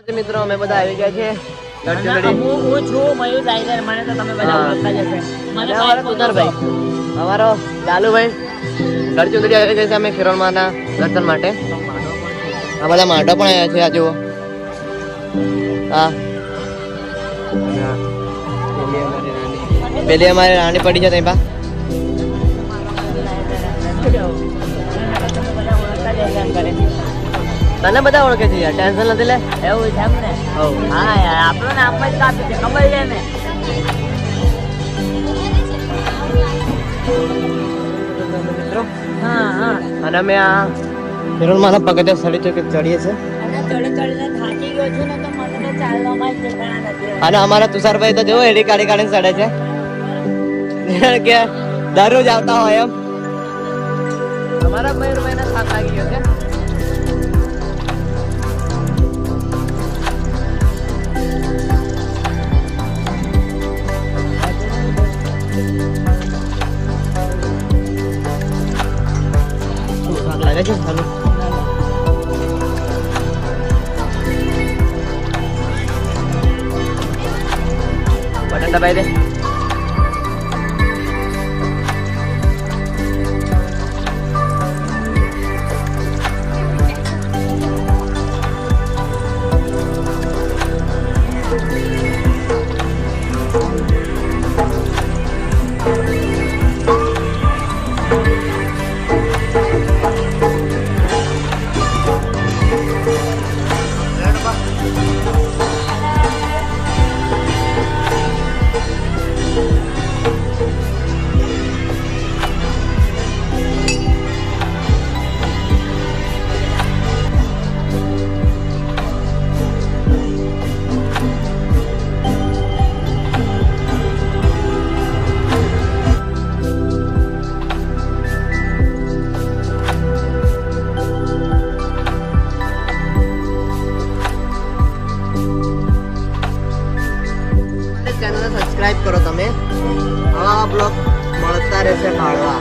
મિત્રો અમે બધા આવી ગયા છે હું છું મયુર રાઈડર. મને તો તમે બધા ઓળખતા જ હશે. મને ઉદરભાઈ અમારો લાલુભાઈ ગઢચુંદડી આવી ગયા છે અમે ખીરોણમાના દર્શન માટે. આ બધા માટો પણ આવ્યા છે. આ જુઓ હા પેલી અમારી રાણી પડી છે ત્યાં તને બધા ઓળખે છે યાર, ટેન્શન નથી લે. એવું છે એમ ને? હા યાર, આપણું નામ જ કાપી છે, ખબર છે ને? મિત્રો હા હા. અને અમે આ ખીરોણમાના પગથિયા ચડીએ છીએ. અને ચડીને થાકી ગયો છું ને, તો મને તો ચાલવામાં જ ઠેકાણા નથી. અને અમારા તુષારભાઈ તો જેવો એડી કાઢી કાઢીને ચડે છે કે દરરોજ આવતા હોય એમ. અમારા મયુરભાઈ ને થાક લાગી ગયો છે. થાક લાગે છે ખાલી. બટન દબાઈ દે. ચેનલને સબસ્ક્રાઇબ કરો તમે. આવા બ્લોગ મળતા રહેશે ભાળવા.